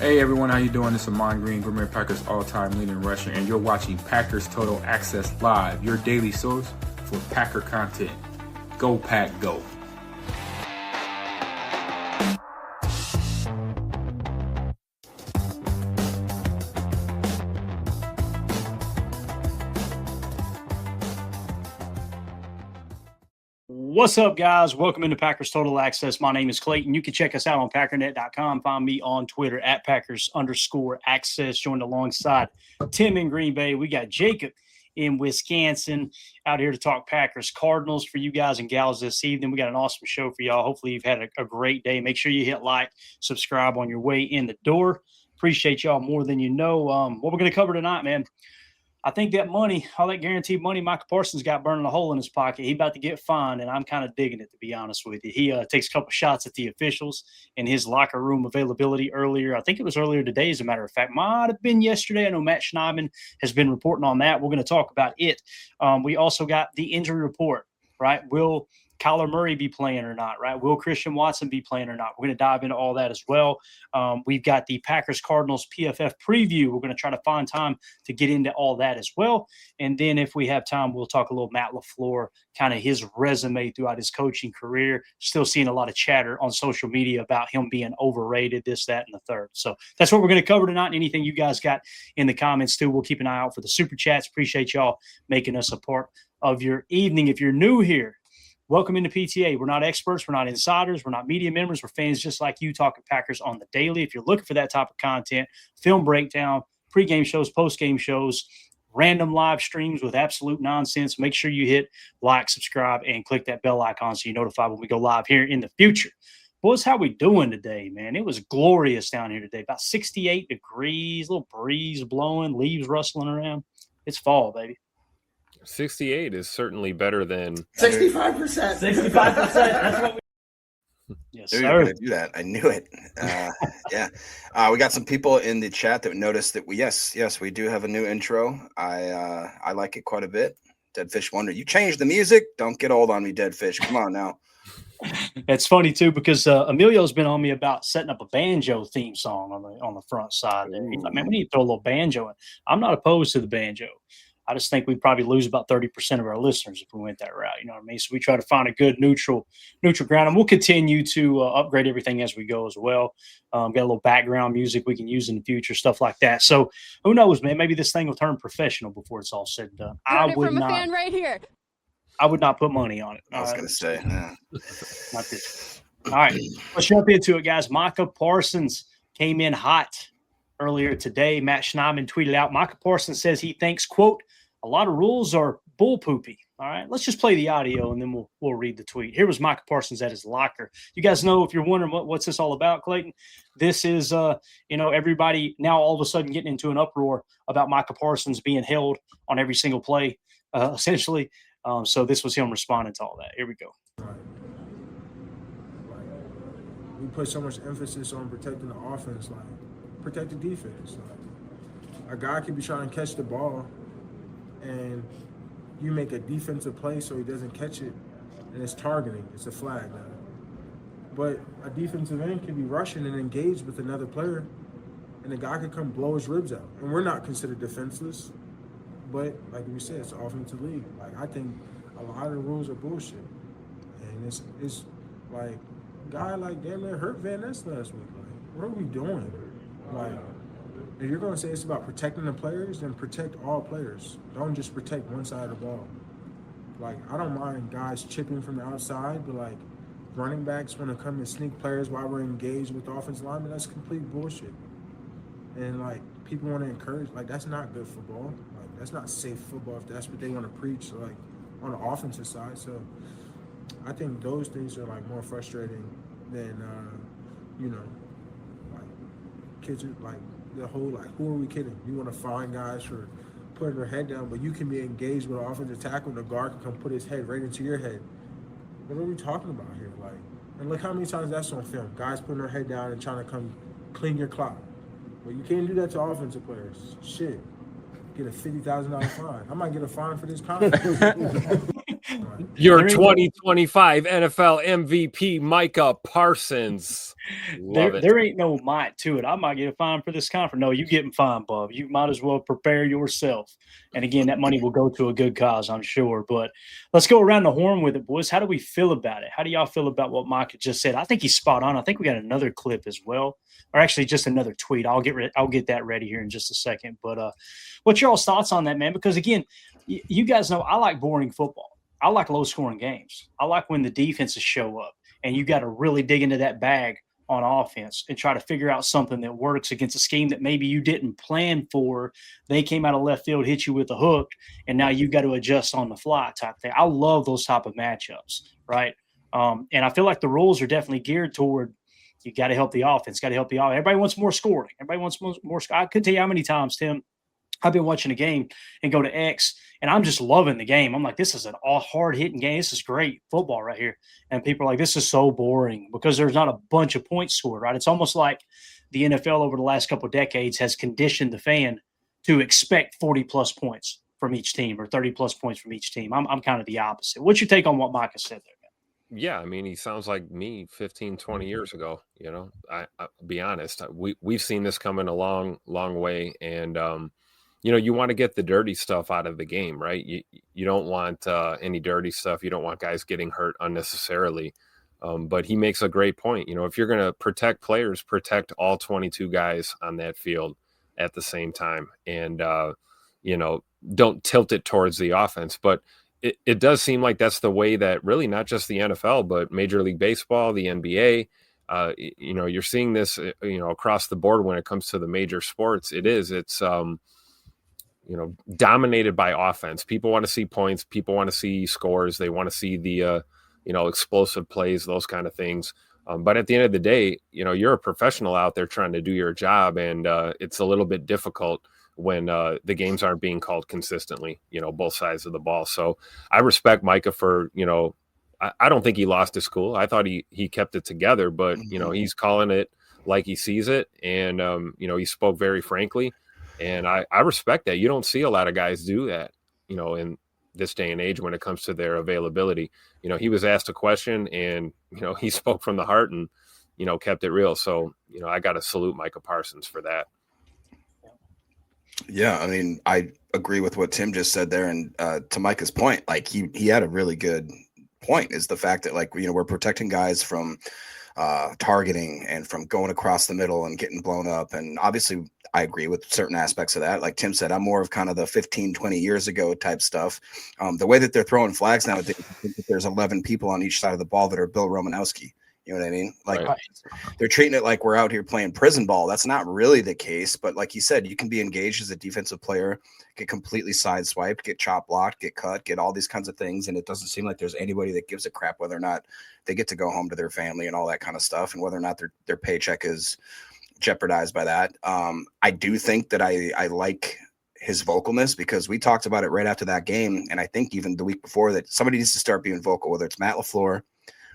Hey everyone, how you doing? This is Amon Green, Green Bay Packers all-time leading rusher, and you're watching Packers Total Access Live, your daily source for Packer content. Go Pack, go! What's up, guys? Welcome into Packers Total Access. My name is Clayton. You can check us out on packernet.com. Find me on Twitter at Packers_access. Joined alongside Tim in Green Bay. We got Jacob in Wisconsin out here to talk Packers Cardinals for you guys and gals this evening. We got an awesome show for y'all. Hopefully you've had a great day. Make sure you hit like, subscribe on your way in the door. Appreciate y'all more than you know. What we're going to cover tonight, man. I think that money, all that guaranteed money, Micah Parsons got burning a hole in his pocket. He about to get fined, and I'm kind of digging it, to be honest with you. He takes a couple shots at the officials and his locker room availability earlier. I think it was earlier today, as a matter of fact. Might have been yesterday. I know Matt Schneidman has been reporting on that. We're going to talk about it. We also got the injury report, right? Will Kyler Murray be playing or not, right? Will Christian Watson be playing or not? We're going to dive into all that as well. We've got the Packers-Cardinals PFF preview. We're going to try to find time to get into all that as well. And then if we have time, we'll talk a little Matt LaFleur, kind of his resume throughout his coaching career. Still seeing a lot of chatter on social media about him being overrated, this, that, and the third. So that's what we're going to cover tonight. Anything you guys got in the comments too, we'll keep an eye out for the super chats. Appreciate y'all making us a part of your evening. If you're new here, welcome into PTA. We're not experts. We're not insiders. We're not media members. We're fans just like you talking Packers on the daily. If you're looking for that type of content, film breakdown, pregame shows, postgame shows, random live streams with absolute nonsense, make sure you hit like, subscribe, and click that bell icon so you're notified when we go live here in the future. Boys, how we doing today, man? It was glorious down here today. About 68 degrees, a little breeze blowing, leaves rustling around. It's fall, baby. 68 is certainly better than 65%. 65%. That's what we. Yes, Dude, sir. you're gonna do that. I knew it. Yeah. We got some people in the chat that noticed that we do have a new intro. I like it quite a bit. Dead Fish Wonder, you changed the music. Don't get old on me, Dead Fish. Come on now. It's funny too because Emilio's been on me about setting up a banjo theme song on the front side there. He's like, man, we need to throw a little banjo in. I'm not opposed to the banjo. I just think we'd probably lose about 30% of our listeners if we went that route. You know what I mean? So we try to find a good neutral ground, and we'll continue to upgrade everything as we go as well. Got a little background music we can use in the future, stuff like that. So who knows, man? Maybe this thing will turn professional before it's all said and done. I would not. A fan right here. I would not put money on it. I was going to say, not this. All right, let's jump into it, guys. Micah Parsons came in hot earlier today. Matt Schneidman tweeted out, Micah Parsons says he thinks, quote, a lot of rules are bull poopy. All right, let's just play the audio and then we'll read the tweet. Here was Micah Parsons at his locker. You guys know, if you're wondering what's this all about, Clayton, this is, everybody now all of a sudden getting into an uproar about Micah Parsons being held on every single play, essentially. So this was him responding to all that. Here we go. We put so much emphasis on protecting the offense, protect the defense. A guy could be trying to catch the ball, and you make a defensive play so he doesn't catch it, and it's targeting. It's a flag now. But a defensive end can be rushing and engaged with another player, and the guy could come blow his ribs out. And we're not considered defenseless, but like we said, it's an offensive league. I think a lot of the rules are bullshit, and it's like guy damn near hurt Van Ness last week. What are we doing? If you're going to say it's about protecting the players, then protect all players. Don't just protect one side of the ball. I don't mind guys chipping from the outside, but running backs want to come and sneak players while we're engaged with offensive linemen. That's complete bullshit. And people want to encourage, that's not good football. That's not safe football if that's what they want to preach, on the offensive side. So I think those things are more frustrating than, kids are the whole who are we kidding? You want to find guys for putting their head down, but you can be engaged with an offensive tackle and the guard can come put his head right into your head. What are we talking about here? And look how many times that's on film. Guys putting their head down and trying to come clean your clock. But you can't do that to offensive players. Shit. get a $50,000 fine. I might get a fine for this conference. Your There ain't 2025 NFL MVP, Micah Parsons. Love it. There ain't no might to it. I might get a fine for this conference. No, you getting fined, Bob. You might as well prepare yourself. And again, that money will go to a good cause, I'm sure. But let's go around the horn with it, boys. How do we feel about it? How do y'all feel about what Micah just said? I think he's spot on. I think we got another clip as well, or actually just another tweet. I'll get that ready here in just a second. But what's y'all's thoughts on that, man? Because again, you guys know I like boring football. I like low-scoring games. I like when the defenses show up and you got to really dig into that bag on offense and try to figure out something that works against a scheme that maybe you didn't plan for. They came out of left field, hit you with a hook, and now you've got to adjust on the fly type thing. I love those type of matchups, right? And I feel like the rules are definitely geared toward you got to help the offense, got to help the offense. Everybody wants more scoring. Everybody wants more. I couldn't tell you how many times, Tim, I've been watching a game and go to X, and I'm just loving the game. I'm like, this is an all hard-hitting game. This is great football right here. And people are like, this is so boring because there's not a bunch of points scored, right? It's almost like the NFL over the last couple of decades has conditioned the fan to expect 40-plus points from each team or 30-plus points from each team. I'm kind of the opposite. What's your take on what Micah said there, man? Yeah, I mean, he sounds like me 15, 20 years ago. You know, I'll be honest. We've seen this coming a long, long way. And, you know, you want to get the dirty stuff out of the game, right? You don't want any dirty stuff. You don't want guys getting hurt unnecessarily. But he makes a great point. You know, if you're going to protect players, protect all 22 guys on that field at the same time. And, you know, don't tilt it towards the offense. But it does seem like that's the way that really not just the NFL, but Major League Baseball, the NBA, you know, you're seeing this, you know, across the board when it comes to the major sports. It's you know, dominated by offense. People want to see points. People want to see scores. They want to see the, you know, explosive plays, those kind of things. But at the end of the day, you know, you're a professional out there trying to do your job. And it's a little bit difficult when the games aren't being called consistently, you know, both sides of the ball. So I respect Micah for, you know, I don't think he lost his cool. I thought he kept it together, but, you know, he's calling it like he sees it. And, you know, he spoke very frankly. And I respect that. You don't see a lot of guys do that, you know, in this day and age when it comes to their availability. You know, he was asked a question and, you know, he spoke from the heart and, you know, kept it real. So, you know, I got to salute Micah Parsons for that. Yeah, I mean, I agree with what Tim just said there. And to Micah's point, like he had a really good point, is the fact that, like, you know, we're protecting guys from targeting and from going across the middle and getting blown up. And obviously I agree with certain aspects of that. Like Tim said, I'm more of kind of the 15, 20 years ago type stuff. The way that they're throwing flags nowadays, I think that there's 11 people on each side of the ball that are Bill Romanowski. You know what I mean? Like Right. They're treating it like we're out here playing prison ball. That's not really the case. But like you said, you can be engaged as a defensive player, get completely sideswiped, get chop blocked, get cut, get all these kinds of things. And it doesn't seem like there's anybody that gives a crap whether or not they get to go home to their family and all that kind of stuff, and whether or not their paycheck is jeopardized by that. I do think that I like his vocalness, because we talked about it right after that game. And I think even the week before, that somebody needs to start being vocal, whether it's Matt LaFleur,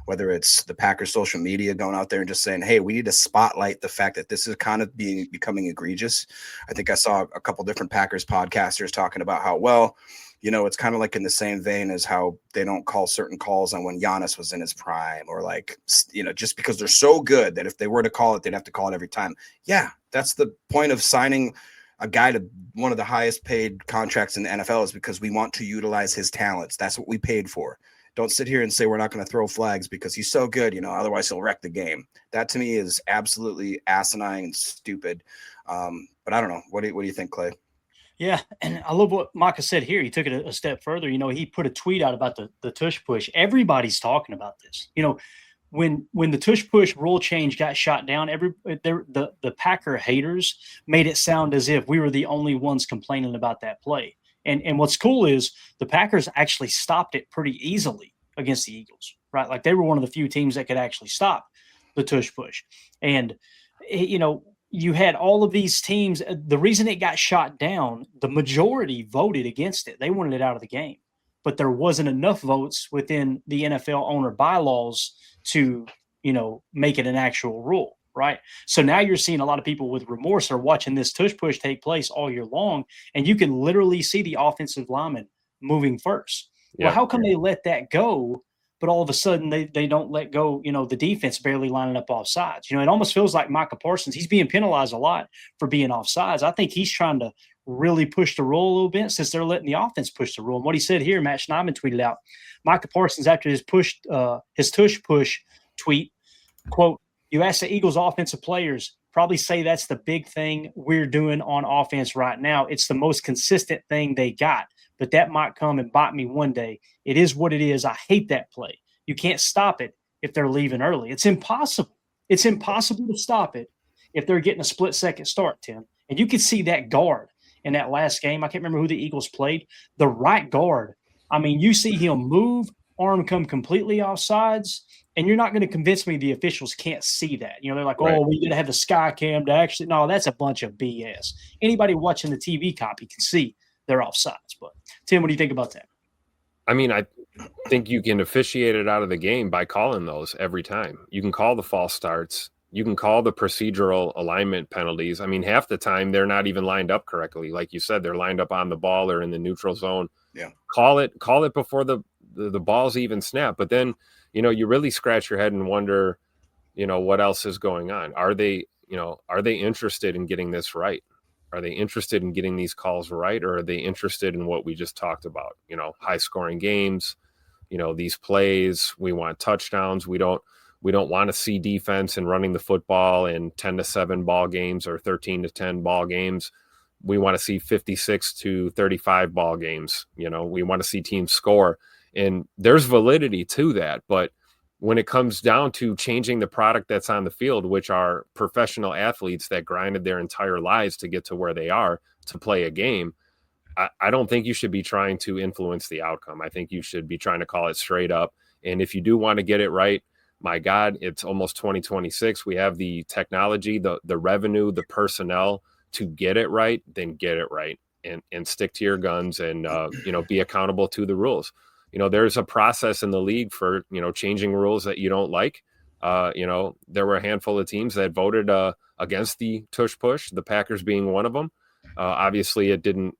whether it's the Packers social media going out there and just saying, hey, we need to spotlight the fact that this is kind of becoming egregious. I think I saw a couple different Packers podcasters talking about how, well, you know, it's kind of like in the same vein as how they don't call certain calls on when Giannis was in his prime, or like, you know, just because they're so good that if they were to call it, they'd have to call it every time. Yeah, that's the point of signing a guy to one of the highest paid contracts in the NFL, is because we want to utilize his talents. That's what we paid for. Don't sit here and say we're not going to throw flags because he's so good, you know, otherwise he'll wreck the game. That to me is absolutely asinine and stupid. But I don't know. What do you think, Clay? Yeah, and I love what Micah said here. He took it a step further. You know, he put a tweet out about the tush push. Everybody's talking about this. You know, when the tush push rule change got shot down, the Packer haters made it sound as if we were the only ones complaining about that play. And what's cool is the Packers actually stopped it pretty easily against the Eagles, right? Like they were one of the few teams that could actually stop the tush push. And, you know, you had all of these teams. The reason it got shot down, the majority voted against it. They wanted it out of the game. But there wasn't enough votes within the NFL owner bylaws to, you know, make it an actual rule. right? So now you're seeing a lot of people with remorse are watching this tush push take place all year long, and you can literally see the offensive lineman moving first. Well, Yeah. how come they let that go, but all of a sudden they don't let go, the defense barely lining up off sides? It almost feels like Micah Parsons, he's being penalized a lot for being off sides. I think he's trying to really push the rule a little bit since they're letting the offense push the rule. And what he said here, Matt Schneidman tweeted out, Micah Parsons, after his tush push tweet, quote, "You ask the Eagles offensive players, probably say that's the big thing we're doing on offense right now. It's the most consistent thing they got, but that might come and bite me one day. It is what it is. I hate that play. You can't stop it if they're leaving early. It's impossible. It's impossible to stop it if they're getting a split-second start, Tim." And you could see that guard in that last game. I can't remember who the Eagles played. The right guard, I mean, you see him move, arm come completely off sides, and you're not going to convince me the officials can't see that. They're like, Right. "Oh, we got to have the sky cam to actually." No, that's a bunch of BS. Anybody watching the TV copy can see they're off sides. But, Tim, what do you think about that? I mean, I think you can officiate it out of the game by calling those every time. You can call the false starts. You can call the procedural alignment penalties. I mean, half the time they're not even lined up correctly. Like you said, they're lined up on the ball or in the neutral zone. Yeah. Call it before the balls even snap. But then, you really scratch your head and wonder, what else is going on? Are they interested in getting this right? Are they interested in getting these calls right? Or are they interested in what we just talked about? High scoring games, these plays, we want touchdowns. We don't want to see defense and running the football in 10-7 ball games or 13-10 ball games. We want to see 56-35 ball games. We want to see teams score, and there's validity to that. But when it comes down to changing the product that's on the field, which are professional athletes that grinded their entire lives to get to where they are to play a game, I don't think you should be trying to influence the outcome. I think you should be trying to call it straight up. And if you do want to get it right, my God, it's almost 2026. We have the technology, the revenue, the personnel to get it right, then get it right and stick to your guns and, be accountable to the rules. There's a process in the league for, changing rules that you don't like. There were a handful of teams that voted against the tush push, the Packers being one of them. Obviously, it didn't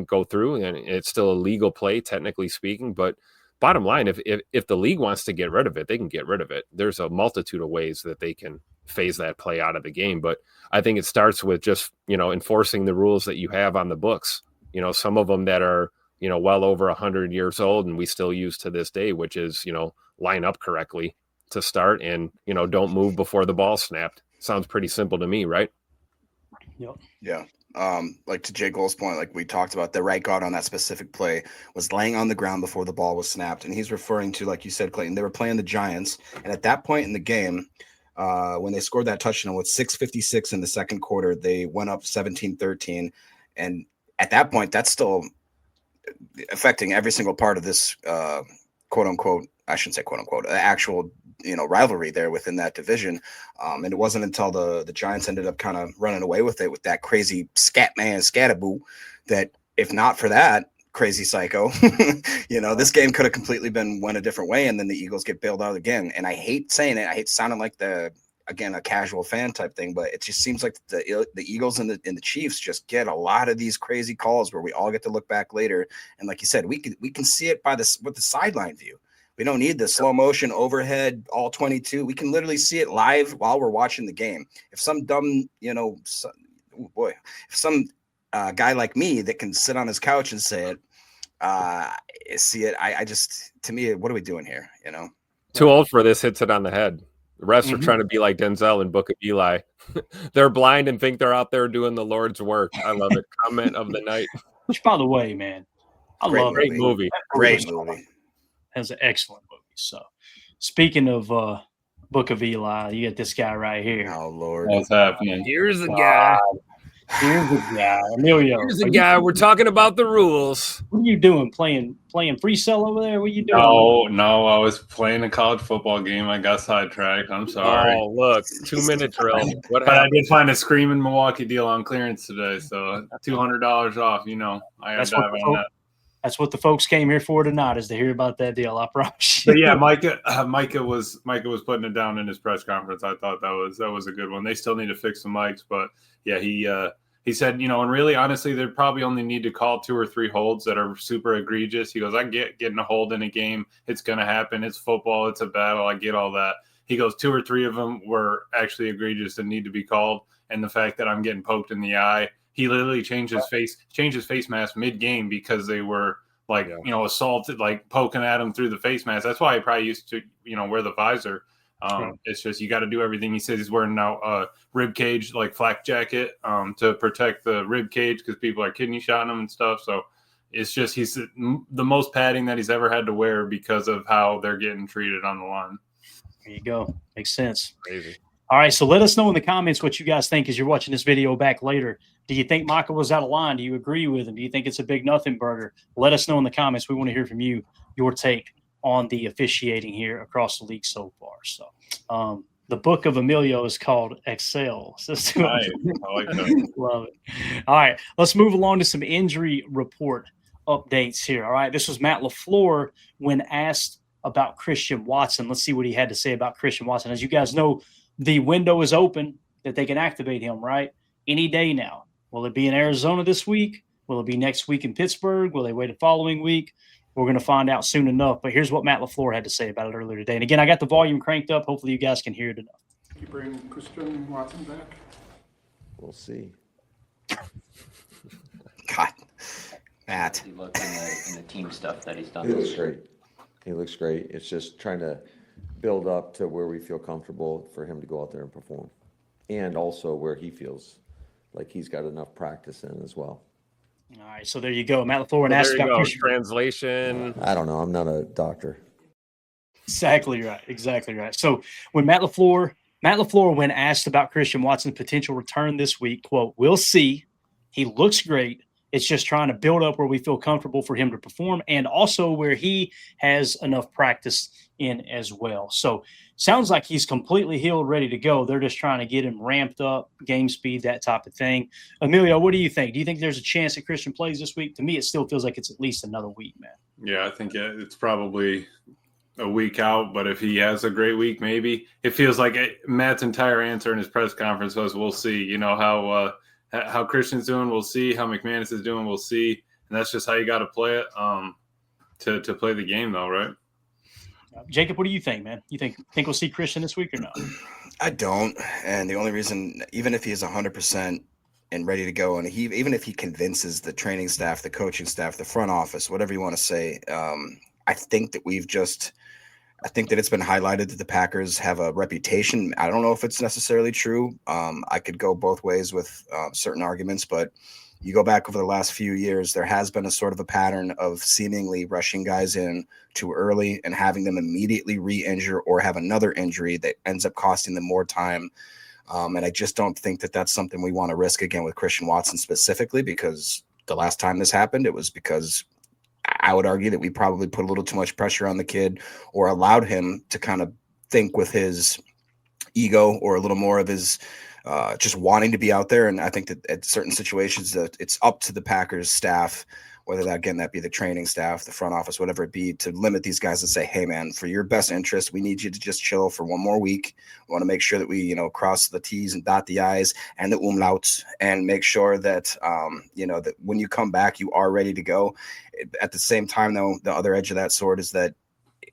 go through, and it's still a legal play, technically speaking, but bottom line, if the league wants to get rid of it, they can get rid of it. There's a multitude of ways that they can phase that play out of the game. But I think it starts with just, enforcing the rules that you have on the books. Some of them that are, well over 100 years old and we still use to this day, which is, line up correctly to start and, don't move before the ball snapped. Sounds pretty simple to me, right? Yep. Yeah. Like to Jay Gold's point, like we talked about, the right guard on that specific play was laying on the ground before the ball was snapped. And he's referring to, like you said, Clayton, they were playing the Giants. And at that point in the game, when they scored that touchdown with 6:56 in the second quarter, they went up 17-13. And at that point, that's still affecting every single part of this, quote unquote, I shouldn't say quote unquote, actual, rivalry there within that division. And it wasn't until the Giants ended up kind of running away with it with that crazy scat man scataboo that if not for that crazy psycho, this game could have completely been went a different way. And then the Eagles get bailed out again. And I hate saying it. I hate sounding like a casual fan type thing, but it just seems like the Eagles and the Chiefs just get a lot of these crazy calls where we all get to look back later. And like you said, we can see it with the sideline view. We don't need the slow motion overhead, all 22. We can literally see it live while we're watching the game. If some dumb, if some guy like me that can sit on his couch and say it, see it, I just, to me, what are we doing here? Too old for this, hits it on the head. The rest are trying to be like Denzel in Book of Eli. They're blind and think they're out there doing the Lord's work. I love it. Comment of the night. Which, by the way, man, I love Great it. movie. Great movie. That's an excellent movie. So, speaking of Book of Eli, you got this guy right here. Oh, Lord. What's happening? Here's the guy. Here's the guy, Emilio. Here's the guy. We're talking about the rules. What are you doing? Playing free cell over there? What are you doing? No, I was playing a college football game. I got sidetracked. I'm sorry. Oh, look, 2-minute drill. What But I happened? did find a Screaming Milwaukee deal on clearance today, so $200 off. I That's got what on that. That's what the folks came here for tonight, is to hear about that deal. I promise you. But yeah, Micah was putting it down in his press conference. I thought that was a good one. They still need to fix the mics, but yeah, he said, and really honestly, they probably only need to call 2 or 3 holds that are super egregious. He goes, I get getting a hold in a game. It's going to happen. It's football. It's a battle. I get all that. He goes, 2 or 3 of them were actually egregious and need to be called. And the fact that I'm getting poked in the eye, he literally changed his face mask mid-game because they were assaulted, like poking at him through the face mask. That's why he probably used to, wear the visor. It's just, you got to do everything. He says he's wearing now a rib cage, like flak jacket, to protect the rib cage because people are kidney shotting him and stuff. So it's just, he's the most padding that he's ever had to wear because of how they're getting treated on the line. There you go. Makes sense. Crazy. All right, so let us know in the comments what you guys think as you're watching this video back later. Do you think Micah was out of line? Do you agree with him? Do you think it's a big nothing burger? Let us know in the comments. We want to hear from you, your take on the officiating here across the league so far. So the book of Emilio is called Excel. Nice. I like that. Love it. All right, let's move along to some injury report updates here. All right, this was Matt LaFleur when asked about Christian Watson. Let's see what he had to say about Christian Watson. As you guys know, the window is open that they can activate him, right? Any day now. Will it be in Arizona this week? Will it be next week in Pittsburgh? Will they wait the following week? We're going to find out soon enough. But here's what Matt LaFleur had to say about it earlier today. And again, I got the volume cranked up. Hopefully you guys can hear it enough. You bring Christian Watson back? We'll see. God, Matt. He looked in the team stuff that he's done. He looks great. He looks great. It's just trying to build up to where we feel comfortable for him to go out there and perform. And also where he feels like he's got enough practice in as well. All right, so there you go. Matt LaFleur and asked about Christian. Translation. I don't know. I'm not a doctor. Exactly right. Exactly right. So when Matt LaFleur, when asked about Christian Watson's potential return this week, quote, "We'll see. He looks great. It's just trying to build up where we feel comfortable for him to perform and also where he has enough practice in as well." So sounds like he's completely healed, ready to go. They're just trying to get him ramped up, game speed, that type of thing. Emilio, what do you think? Do you think there's a chance that Christian plays this week? To me, it still feels like it's at least another week, man. Yeah, I think it's probably a week out, but if he has a great week, maybe. It feels like Matt's entire answer in his press conference was, we'll see. How Christian's doing, we'll see. How McManus is doing, we'll see. And that's just how you got to play it to play the game, though, right? Jacob, what do you think, man? You think we'll see Christian this week or not? I don't. And the only reason, even if he's 100% and ready to go, and even if he convinces the training staff, the coaching staff, the front office, whatever you want to say, I think that it's been highlighted that the Packers have a reputation. I don't know if it's necessarily true. I could go both ways with certain arguments, but you go back over the last few years, there has been a sort of a pattern of seemingly rushing guys in too early and having them immediately re-injure or have another injury that ends up costing them more time. And I just don't think that that's something we want to risk again with Christian Watson specifically, because the last time this happened, it was because I would argue that we probably put a little too much pressure on the kid or allowed him to kind of think with his ego or a little more of his just wanting to be out there. And I think that at certain situations that it's up to the Packers staff, whether that be the training staff, the front office, whatever it be, to limit these guys and say, hey, man, for your best interest, we need you to just chill for one more week. We want to make sure that we, cross the T's and dot the I's and the umlauts and make sure that, that when you come back, you are ready to go. At the same time, though, the other edge of that sword is that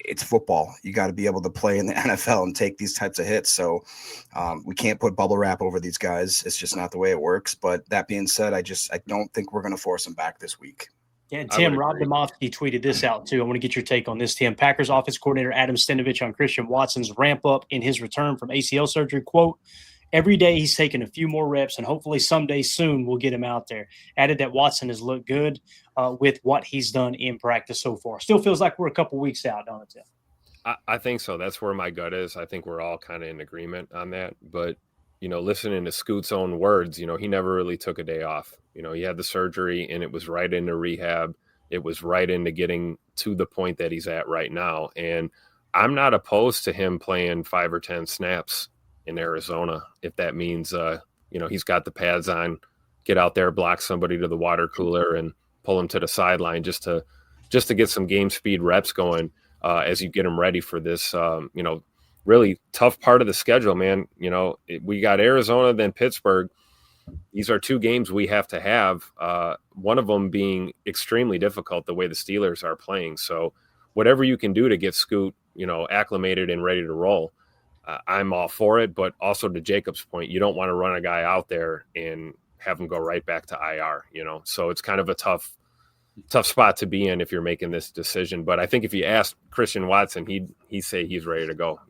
it's football. You got to be able to play in the NFL and take these types of hits. So we can't put bubble wrap over these guys. It's just not the way it works. But that being said, I don't think we're going to force them back this week. Yeah, and Tim, Rob Domofsky tweeted this out too. I want to get your take on this, Tim. Packers offense coordinator Adam Stenavich on Christian Watson's ramp up in his return from ACL surgery. Quote, "Every day he's taking a few more reps, and hopefully someday soon we'll get him out there." Added that Watson has looked good with what he's done in practice so far. Still feels like we're a couple weeks out, don't it, Tim? I think so. That's where my gut is. I think we're all kind of in agreement on that. But, listening to Scoot's own words, he never really took a day off. He had the surgery and it was right into rehab. It was right into getting to the point that he's at right now. And I'm not opposed to him playing 5 or 10 snaps in Arizona. If that means, he's got the pads on, get out there, block somebody to the water cooler and pull him to the sideline just to just to get some game speed reps going as you get them ready for this, really tough part of the schedule, man. We got Arizona, then Pittsburgh. These are 2 games we have to have, one of them being extremely difficult the way the Steelers are playing. So whatever you can do to get Scoot, acclimated and ready to roll, I'm all for it. But also to Jacob's point, you don't want to run a guy out there and have him go right back to IR, So it's kind of a tough spot to be in if you're making this decision. But I think if you ask Christian Watson, he'd say he's ready to go,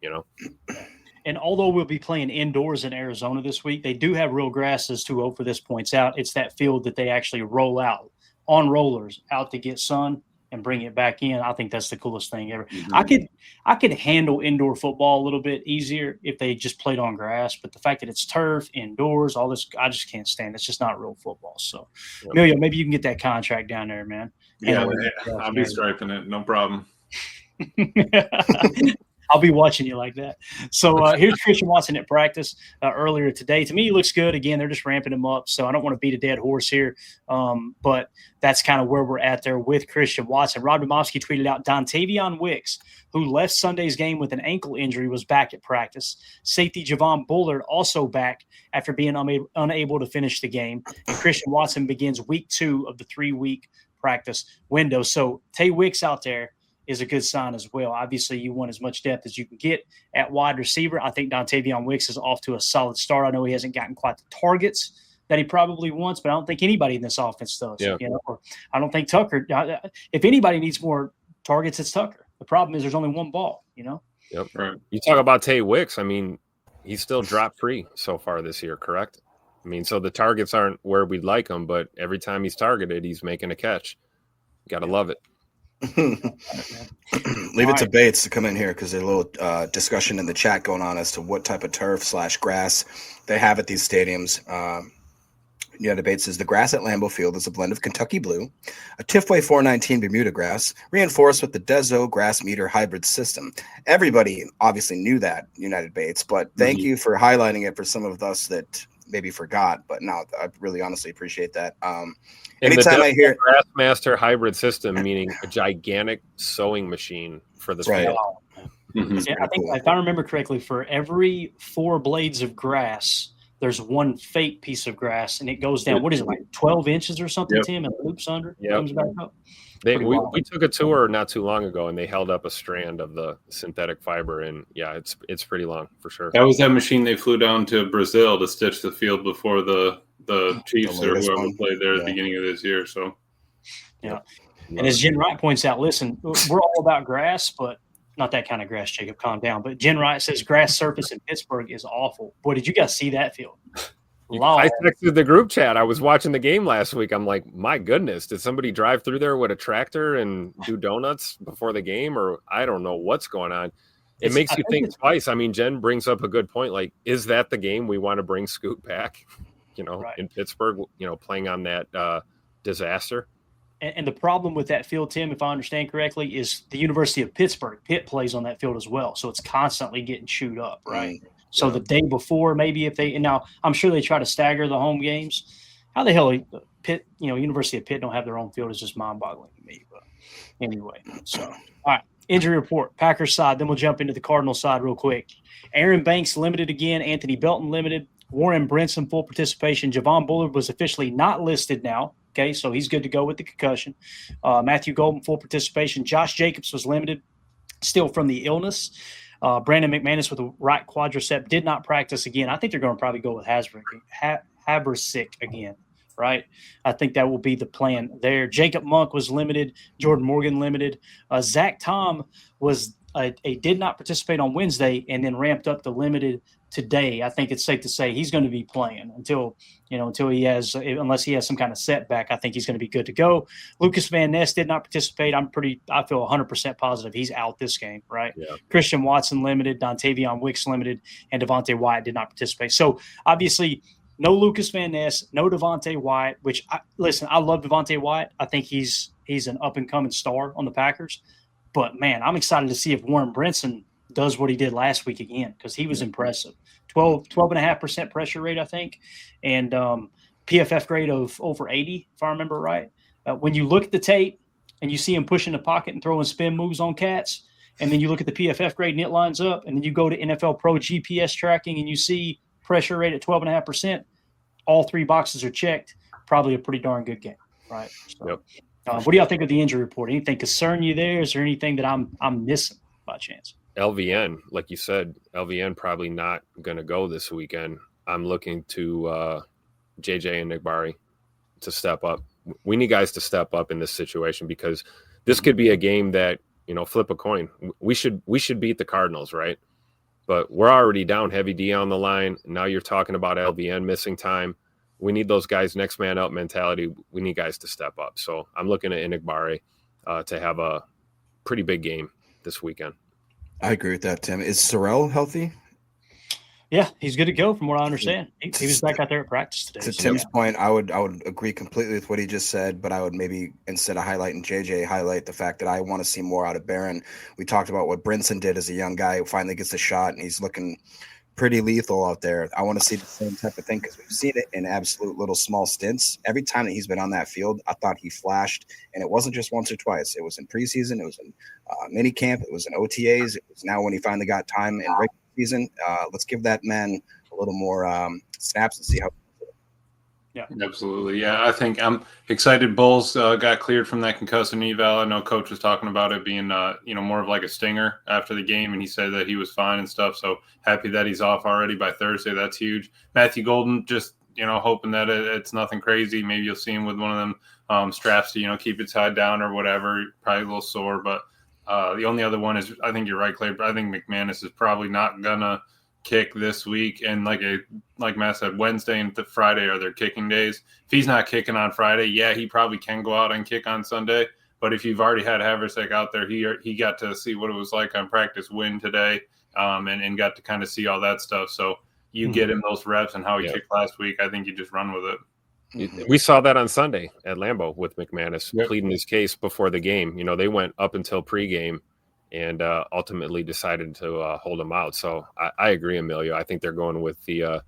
And although we'll be playing indoors in Arizona this week, they do have real grass, as 2 for this points out. It's that field that they actually roll out on rollers out to get sun and bring it back in. I think that's the coolest thing ever. Mm-hmm. I could handle indoor football a little bit easier if they just played on grass, but the fact that it's turf, indoors, all this, I just can't stand. It's just not real football. So, Emilio, maybe you can get that contract down there, man. Yeah, I'll be striping it. No problem. I'll be watching you like that. So here's Christian Watson at practice earlier today. To me, he looks good. Again, they're just ramping him up. So I don't want to beat a dead horse here. But that's kind of where we're at there with Christian Watson. Rob Domofsky tweeted out, Dontavion Wicks, who left Sunday's game with an ankle injury, was back at practice. Safety Javon Bullard also back after being unable to finish the game. And Christian Watson begins week 2 of the 3-week practice window. So Tay Wicks out there is a good sign as well. Obviously, you want as much depth as you can get at wide receiver. I think Dontavion Wicks is off to a solid start. I know he hasn't gotten quite the targets that he probably wants, but I don't think anybody in this offense does. Yeah. Or I don't think Tucker. If anybody needs more targets, it's Tucker. The problem is there's only one ball. Yep. Right. You talk about Tay Wicks. I mean, he's still drop free so far this year, correct? I mean, so the targets aren't where we'd like them, but every time he's targeted, he's making a catch. Got to love it. Leave it to Bates to come in here because there's a little discussion in the chat going on as to what type of turf/grass they have at these stadiums. Bates says the grass at Lambeau Field is a blend of Kentucky blue, a Tifway 419 Bermuda grass, reinforced with the Dezo grass meter hybrid system. Everybody obviously knew that, United Bates, but thank you for highlighting it for some of us that maybe forgot. But no, I really honestly appreciate that. Anytime I hear Grassmaster hybrid system, meaning a gigantic sewing machine for the right. field. Mm-hmm. Yeah, I think if I remember correctly, for every 4 blades of grass, there's 1 fake piece of grass, and it goes down. What is it, like 12 inches or something, Tim, and loops under? Yep. Comes back up. We took a tour not too long ago, and they held up a strand of the synthetic fiber, and yeah, it's pretty long for sure. That was that machine they flew down to Brazil to stitch the field before the Chiefs or whoever played there at the beginning of this year. So, yeah. And as Jen Wright points out, listen, we're all about grass, but not that kind of grass, Jacob. Calm down. But Jen Wright says grass surface in Pittsburgh is awful. Boy, did you guys see that field? I texted the group chat. I was watching the game last week. I'm like, my goodness, did somebody drive through there with a tractor and do donuts before the game? Or I don't know what's going on. It makes you think twice. I mean, Jen brings up a good point. Like, is that the game we want to bring Scoot back, in Pittsburgh, playing on that disaster? And the problem with that field, Tim, if I understand correctly, is the University of Pittsburgh. Pitt plays on that field as well. So it's constantly getting chewed up, right? So the day before, maybe if they – and now I'm sure they try to stagger the home games. How the hell Pitt, University of Pitt don't have their own field is just mind-boggling to me. But anyway, so all right, injury report, Packers side. Then we'll jump into the Cardinals side real quick. Aaron Banks limited again. Anthony Belton limited. Warren Brinson full participation. Javon Bullard was officially not listed now. Okay, so he's good to go with the concussion. Matthew Golden full participation. Josh Jacobs was limited still from the illness. Brandon McManus with a right quadricep did not practice again. I think they're going to probably go with Habersick again, right? I think that will be the plan there. Jacob Monk was limited. Jordan Morgan limited. Zach Tom was did not participate on Wednesday and then ramped up to limited today. I think it's safe to say he's going to be playing until he has, unless he has some kind of setback. I think he's going to be good to go. Lucas Van Ness did not participate. I feel 100% positive he's out this game, right? Yeah. Christian Watson limited, Dontavion Wicks limited, and Devontae Wyatt did not participate. So obviously no Lucas Van Ness, no Devontae Wyatt, which I love Devontae Wyatt. I think he's an up and coming star on the Packers, but man, I'm excited to see if Warren Brinson does what he did last week again, because he was impressive. 12.5% pressure rate, I think, and PFF grade of over 80, if I remember right. When you look at the tape, and you see him pushing the pocket and throwing spin moves on cats, and then you look at the PFF grade and it lines up, and then you go to NFL Pro GPS tracking and you see pressure rate at 12.5%, all three boxes are checked. Probably a pretty darn good game, right? So, what do y'all think of the injury report? Anything concern you there? Is there anything that I'm missing by chance? LVN, like you said, LVN probably not going to go this weekend. I'm looking to JJ and Nigbari to step up. We need guys to step up in this situation because this could be a game that, flip a coin. We should beat the Cardinals, right? But we're already down heavy D on the line. Now you're talking about LVN missing time. We need those guys next man up mentality. We need guys to step up. So I'm looking at Enigbari to have a pretty big game this weekend. I agree with that, Tim. Is Sorrell healthy? Yeah, he's good to go from what I understand. He was back out there at practice today. To Tim's point, I would agree completely with what he just said, but I would maybe, instead of highlighting JJ, highlight the fact that I want to see more out of Barron. We talked about what Brinson did as a young guy who finally gets a shot, and he's looking pretty lethal out there. I want to see the same type of thing because we've seen it in absolute little small stints. Every time that he's been on that field, I thought he flashed, and it wasn't just once or twice. It was in preseason, it was in mini camp, it was in OTAs, it was now when he finally got time in regular season. Let's give that man a little more snaps and see how. Yeah, absolutely. Yeah, I think I'm excited. Bulls got cleared from that concussion eval. I know Coach was talking about it being, more of like a stinger after the game, and he said that he was fine and stuff. So happy that he's off already by Thursday. That's huge. Matthew Golden, just hoping that it's nothing crazy. Maybe you'll see him with one of them straps to keep it tied down or whatever. Probably a little sore, but the only other one is, I think you're right, Clay. But I think McManus is probably not gonna kick this week, and like Matt said, Wednesday and Friday are their kicking days. If he's not kicking on Friday, yeah, he probably can go out and kick on Sunday. But if you've already had Haversick out there, he got to see what it was like on practice win today, and got to kind of see all that stuff. So you get him those reps and how he kicked last week. I think you just run with it. We saw that on Sunday at Lambeau with McManus pleading his case before the game. They went up until pregame and ultimately decided to hold him out. So I agree, Emilio. I think they're going with the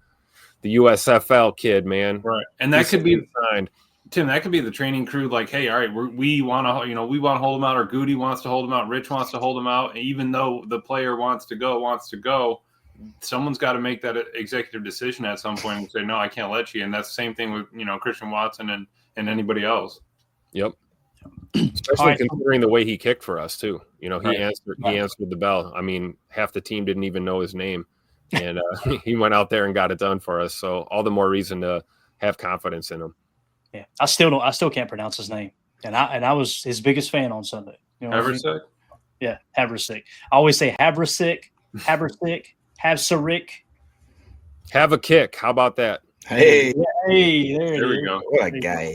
USFL kid, man. Right, and that could be signed. Tim, that could be the training crew. Like, hey, all right, we want to, we want to hold him out, or Goody wants to hold him out, Rich wants to hold him out. And even though the player wants to go, someone's got to make that executive decision at some point and say, no, I can't let you. And that's the same thing with Christian Watson and anybody else. Yep. Especially considering the way he kicked for us too. He answered the bell. I mean, half the team didn't even know his name, and he went out there and got it done for us. So all the more reason to have confidence in him. Yeah, I still can't pronounce his name, and I was his biggest fan on Sunday. Haversick? Yeah, Haversick. I always say Haversick, Havsarick. Have a kick. How about that? Hey, there we go. What a guy.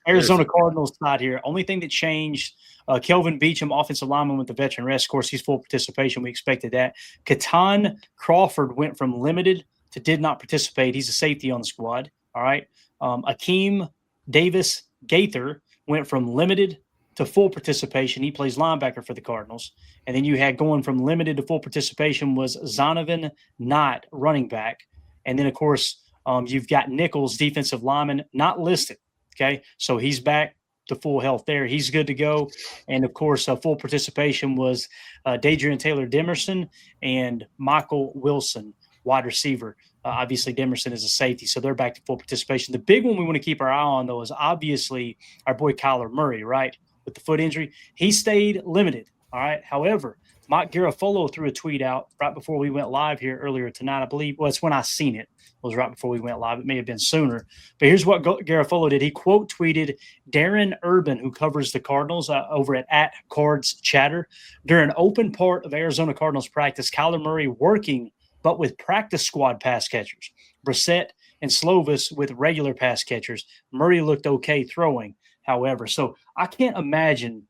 Arizona Cardinals side here. Only thing that changed, Kelvin Beachum, offensive lineman with the veteran rest. Of course, he's full participation. We expected that. Katan Crawford went from limited to did not participate. He's a safety on the squad. All right. Akeem Davis Gaither went from limited to full participation. He plays linebacker for the Cardinals. And then you had going from limited to full participation was Zonovan Knott, running back. And then, of course, you've got Nichols, defensive lineman, not listed. Okay, so he's back to full health there. He's good to go. And, of course, full participation was Dadrian Taylor Demerson and Michael Wilson, wide receiver. Obviously, Demerson is a safety, so they're back to full participation. The big one we want to keep our eye on, though, is obviously our boy Kyler Murray, right, with the foot injury. He stayed limited, all right? However, Mike Garafolo threw a tweet out right before we went live here earlier tonight, I believe. Well, it's when I seen it. It was right before we went live. It may have been sooner. But here's what Garafolo did. He quote tweeted Darren Urban, who covers the Cardinals over at Cards Chatter. During an open part of Arizona Cardinals practice, Kyler Murray working, but with practice squad pass catchers. Brissett and Slovis with regular pass catchers. Murray looked okay throwing, however. So I can't imagine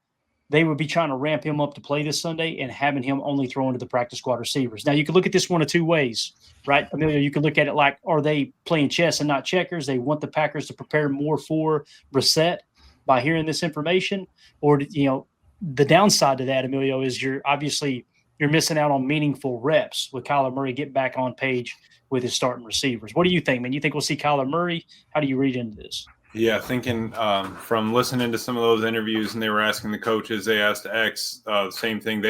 they would be trying to ramp him up to play this Sunday and having him only throwing to the practice squad receivers. Now, you could look at this one of two ways, right? Emilio, you could look at it like, are they playing chess and not checkers? They want the Packers to prepare more for Brissett by hearing this information? Or, the downside to that, Emilio, is you're missing out on meaningful reps with Kyler Murray getting back on page with his starting receivers. What do you think, man? You think we'll see Kyler Murray? How do you read into this? Yeah, thinking from listening to some of those interviews, and they were asking the coaches. They asked X the same thing.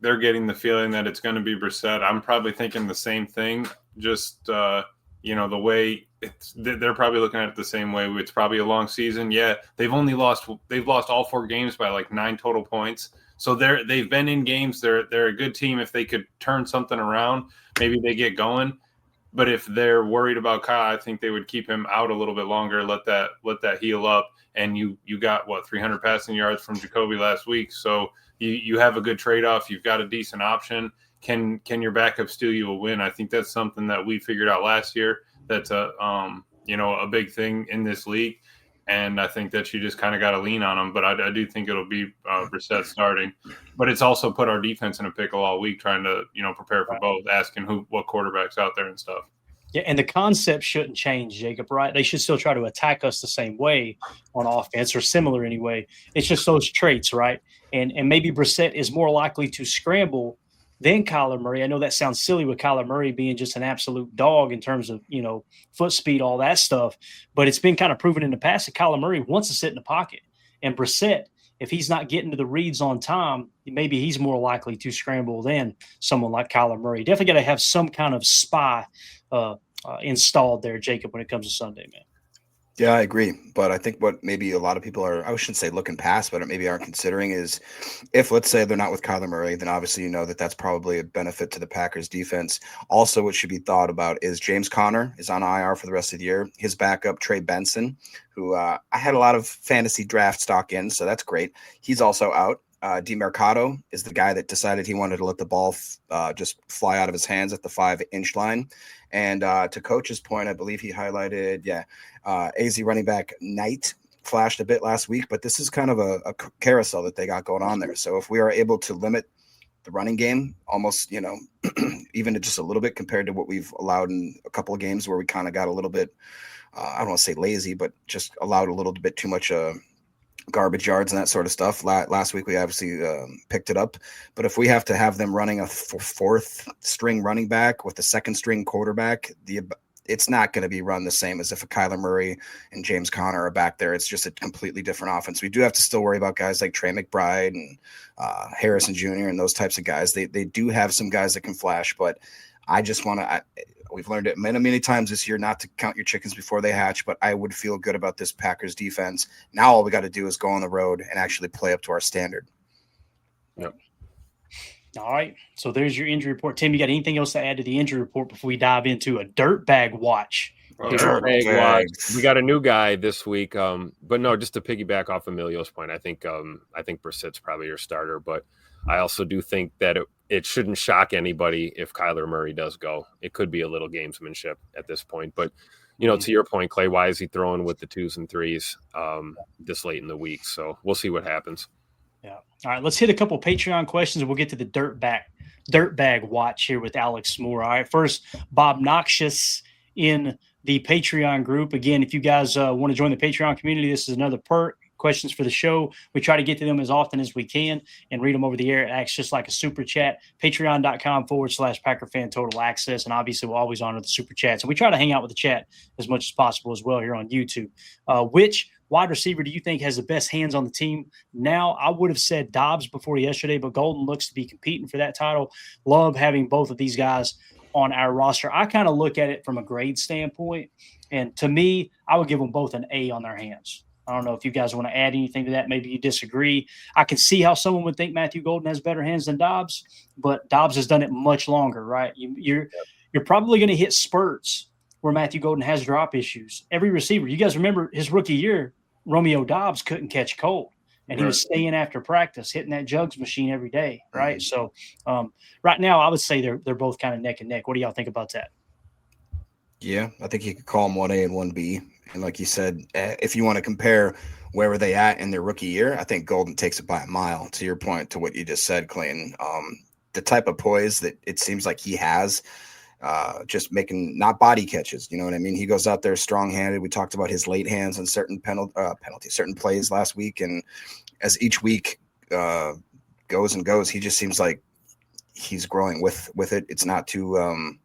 They're getting the feeling that it's going to be Brissett. I'm probably thinking the same thing. Just the way they're probably looking at it the same way. It's probably a long season. Yeah, they've lost all 4 games by like 9 total points. So they've been in games. They're a good team. If they could turn something around, maybe they get going. But if they're worried about Kyle, I think they would keep him out a little bit longer, let that heal up. And you got 300 passing yards from Jacoby last week, so you have a good trade off. You've got a decent option. Can your backup steal you a win? I think that's something that we figured out last year. That's a big thing in this league, and I think that you just kind of got to lean on him. But I do think it'll be Brissett starting. But it's also put our defense in a pickle all week, trying to prepare for both, asking what quarterback's out there and stuff. Yeah, and the concept shouldn't change, Jacob, right? They should still try to attack us the same way on offense, or similar anyway. It's just those traits, right? And maybe Brissett is more likely to scramble than Kyler Murray. I know that sounds silly with Kyler Murray being just an absolute dog in terms of, foot speed, all that stuff. But it's been kind of proven in the past that Kyler Murray wants to sit in the pocket. And Brissett, if he's not getting to the reads on time, maybe he's more likely to scramble than someone like Kyler Murray. Definitely got to have some kind of spy installed there, Jacob, when it comes to Sunday, man. Yeah, I agree. But I think what maybe a lot of people I shouldn't say looking past, but maybe aren't considering is, if let's say they're not with Kyler Murray, then obviously that's probably a benefit to the Packers defense. Also, what should be thought about is James Conner is on IR for the rest of the year. His backup, Trey Benson, who I had a lot of fantasy draft stock in, so that's great. He's also out. DeMercado is the guy that decided he wanted to let the ball just fly out of his hands at the 5-inch line. And to Coach's point, I believe he highlighted, AZ running back Knight flashed a bit last week, but this is kind of a carousel that they got going on there. So if we are able to limit the running game almost, even to just a little bit compared to what we've allowed in a couple of games where we kind of got a little bit, I don't want to say lazy, but just allowed a little bit too much garbage yards and that sort of stuff. Last week we obviously picked it up, but if we have to have them running a 4th string running back with a 2nd string quarterback, it's not going to be run the same as if a Kyler Murray and James Conner are back there. It's just a completely different offense. We do have to still worry about guys like Trey McBride and Harrison Jr. and those types of guys. They do have some guys that can flash, but I just want to we've learned it many, many times this year not to count your chickens before they hatch, but I would feel good about this Packers defense. Now all we got to do is go on the road and actually play up to our standard. Yep. All right. So there's your injury report. Tim, you got anything else to add to the injury report before we dive into a dirtbag watch? Dirtbag watch. We got a new guy this week. But no, just to piggyback off Emilio's point, I think Brissett's probably your starter, but I also do think that it shouldn't shock anybody if Kyler Murray does go. It could be a little gamesmanship at this point. But, to your point, Clay, why is he throwing with the 2s and 3s this late in the week? So we'll see what happens. Yeah. All right, let's hit a couple Patreon questions, and we'll get to the dirtbag watch here with Alex Moore. All right, first, Bob Noxious in the Patreon group. Again, if you guys want to join the Patreon community, this is another perk. Questions for the show. We try to get to them as often as we can and read them over the air. It acts just like a super chat. Patreon.com/Packer Fan Total Access. And obviously, we'll always honor the super chats. And we try to hang out with the chat as much as possible as well here on YouTube. Which wide receiver do you think has the best hands on the team now? I would have said Dobbs before yesterday, but Golden looks to be competing for that title. Love having both of these guys on our roster. I kind of look at it from a grade standpoint. And to me, I would give them both an A on their hands. I don't know if you guys want to add anything to that. Maybe you disagree. I can see how someone would think Matthew Golden has better hands than Dobbs, but Dobbs has done it much longer, right? You're probably going to hit spurts where Matthew Golden has drop issues. Every receiver, you guys remember his rookie year, Romeo Dobbs couldn't catch cold, and he was staying after practice, hitting that jugs machine every day, right? So right now, I would say they're both kind of neck and neck. What do y'all think about that? Yeah, I think you could call them 1A and 1B. And like you said, if you want to compare where were they at in their rookie year, I think Golden takes it by a mile, to your point, to what you just said, Clayton. The type of poise that it seems like he has, just making not body catches. You know what I mean? He goes out there strong-handed. We talked about his late hands on certain penalties, certain plays last week. And as each week goes, he just seems like he's growing with it. It's not too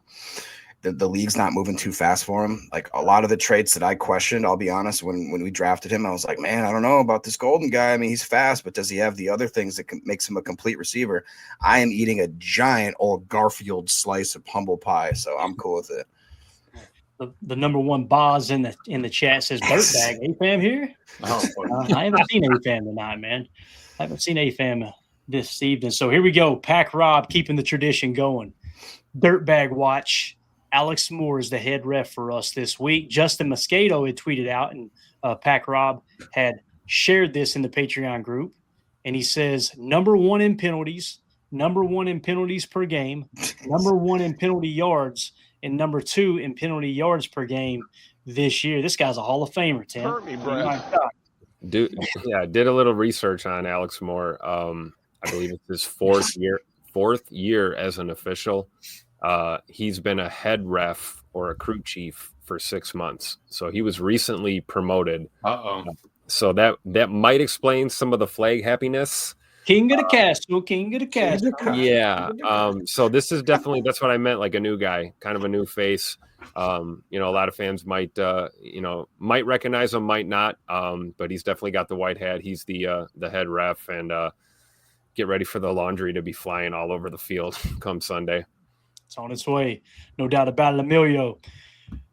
the league's not moving too fast for him. Like a lot of the traits that I questioned, I'll be honest, when we drafted him, I was like, man, I don't know about this Golden guy. I mean, he's fast, but does he have the other things that makes him a complete receiver? I am eating a giant old Garfield slice of humble pie, so I'm cool with it. The number one Boz in the chat says Dirtbag. AFAM here? I haven't seen AFAM tonight, man. I haven't seen AFAM this evening. So here we go. Pack Rob keeping the tradition going. Dirtbag watch. Alex Moore is the head ref for us this week. Justin Moscato had tweeted out, and Pack Rob had shared this in the Patreon group. And he says, number one in penalties per game, number one in penalty yards, and number two in penalty yards per game this year. This guy's a Hall of Famer, Tim. Hurt me, bro. Did a little research on Alex Moore. I believe it's his fourth year as an official. He's been a head ref or a crew chief for 6 months. So he was recently promoted. So that might explain some of the flag happiness. King of the castle. Yeah. So this is definitely, that's what I meant, like a new guy, kind of a new face. A lot of fans might recognize him, might not. But he's definitely got the white hat. He's the head ref, and get ready for the laundry to be flying all over the field come Sunday. It's on its way. No doubt about it. Emilio,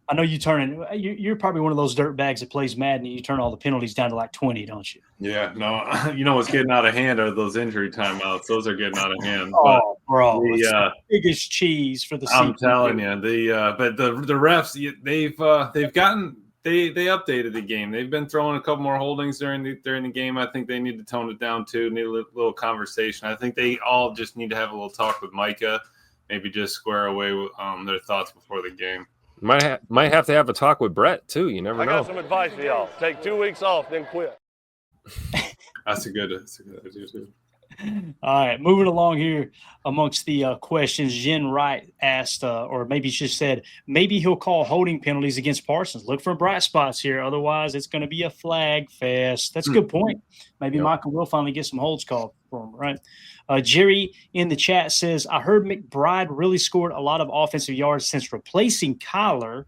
I know you're probably one of those dirt bags that plays Madden, and you turn all the penalties down to like 20, don't you? Yeah, no, what's getting out of hand are those injury timeouts. Those are getting out of hand. Oh, bro, the biggest cheese for the season. I'm telling you, but the refs, they updated the game. They've been throwing a couple more holdings during the game. I think they need to tone it down too. Need a little conversation. I think they all just need to have a little talk with Micah, maybe just square away with their thoughts before the game. Might have to have a talk with Brett too. You never know. I got some advice for y'all. Take 2 weeks off, then quit. That's a good idea too. All right, moving along here amongst the questions. Jen Wright asked, or maybe she said, maybe he'll call holding penalties against Parsons. Look for bright spots here. Otherwise, it's going to be a flag fest. That's a good point. Maybe Michael will finally get some holds called for him, right? Jerry in the chat says, I heard McBride really scored a lot of offensive yards since replacing Kyler.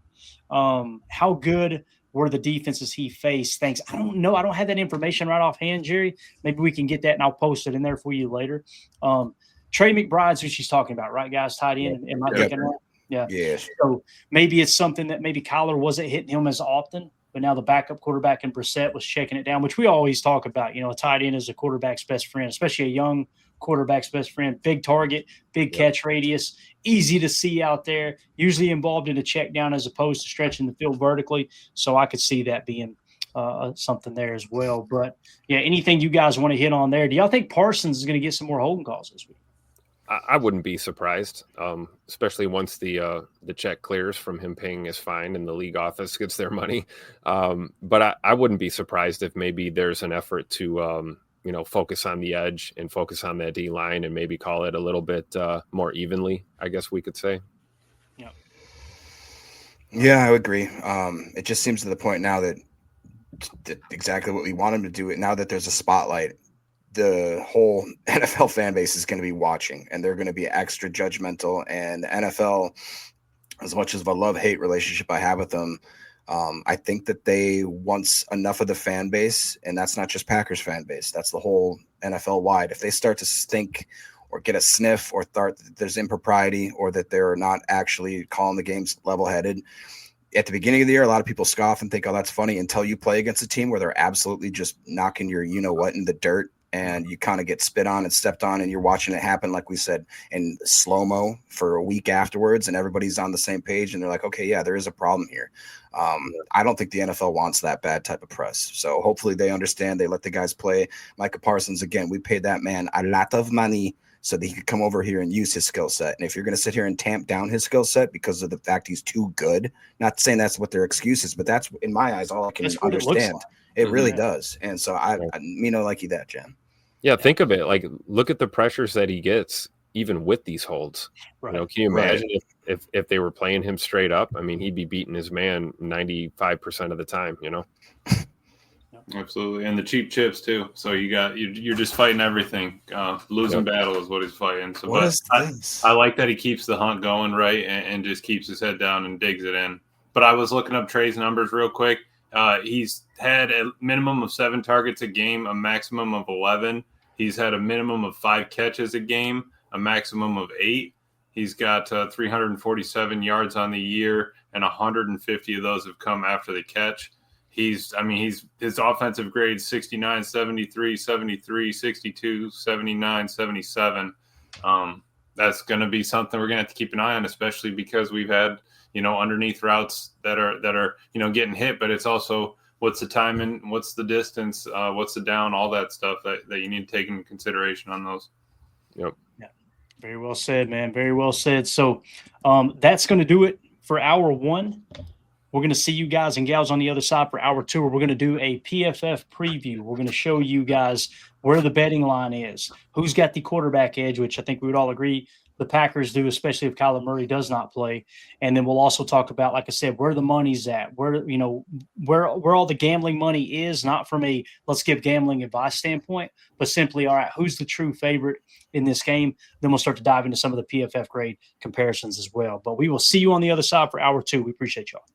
How good were the defenses he faced? Thanks. I don't know. I don't have that information right offhand, Jerry. Maybe we can get that, and I'll post it in there for you later. Trey McBride's who she's talking about, right, guys? Tied in. Am I thinking right? Yeah. Yes. So maybe it's something that maybe Kyler wasn't hitting him as often, but now the backup quarterback in Brissett was checking it down, which we always talk about. A tight end is a quarterback's best friend, especially a young quarterback's best friend. Big target, big catch radius, easy to see out there, usually involved in a check down as opposed to stretching the field vertically. So I could see that being something there as well. But, yeah, anything you guys want to hit on there? Do y'all think Parsons is going to get some more holding calls this week? I wouldn't be surprised, especially once the check clears from him paying his fine and the league office gets their money. But I wouldn't be surprised if maybe there's an effort to focus on the edge and focus on that D line and maybe call it a little bit more evenly, I guess we could say. Yeah, I would agree. It just seems to the point now that exactly what we want him to do. Now that there's a spotlight, the whole NFL fan base is going to be watching, and they're going to be extra judgmental. And the NFL, as much as of a love-hate relationship I have with them, I think that they want enough of the fan base, and that's not just Packers fan base. That's the whole NFL wide. If they start to stink or get a sniff or thought that there's impropriety or that they're not actually calling the games level-headed, at the beginning of the year, a lot of people scoff and think, oh, that's funny, until you play against a team where they're absolutely just knocking your you-know-what in the dirt, and you kind of get spit on and stepped on, and you're watching it happen, like we said, in slow-mo for a week afterwards, and everybody's on the same page, and they're like, okay, yeah, there is a problem here. I don't think the NFL wants that bad type of press. So hopefully they understand. They let the guys play. Micah Parsons, again, we paid that man a lot of money so that he could come over here and use his skill set. And if you're going to sit here and tamp down his skill set because of the fact he's too good, not saying that's what their excuse is, but that's, in my eyes, all I can understand. It really does. And so I like you that, Jen. Yeah, think of it. Like, look at the pressures that he gets, even with these holds. Right. Can you imagine if they were playing him straight up? I mean, he'd be beating his man 95% of the time. Absolutely, and the cheap chips too. So you're just fighting everything. Losing battle is what he's fighting. So, What but is this? I like that he keeps the hunt going, right, and just keeps his head down and digs it in. But I was looking up Trey's numbers real quick. He's had a minimum of 7 targets a game, a maximum of 11. He's had a minimum of 5 catches a game, a maximum of 8. He's got 347 yards on the year, and 150 of those have come after the catch. His offensive grades 69, 73, 73, 62, 79, 77. That's going to be something we're going to have to keep an eye on, especially because we've had, underneath routes that are, getting hit, but it's also what's the timing, what's the distance, what's the down, all that stuff that you need to take into consideration on those. Yep. Yeah. Very well said, man. Very well said. So that's going to do it for hour 1. We're going to see you guys and gals on the other side for hour 2. We're going to do a PFF preview. We're going to show you guys where the betting line is, who's got the quarterback edge, which I think we would all agree the Packers do, especially if Kyler Murray does not play. And then we'll also talk about, like I said, where the money's at, where all the gambling money is, not from a let's give gambling advice standpoint, but simply, all right, who's the true favorite in this game? Then we'll start to dive into some of the PFF grade comparisons as well. But we will see you on the other side for hour 2. We appreciate y'all.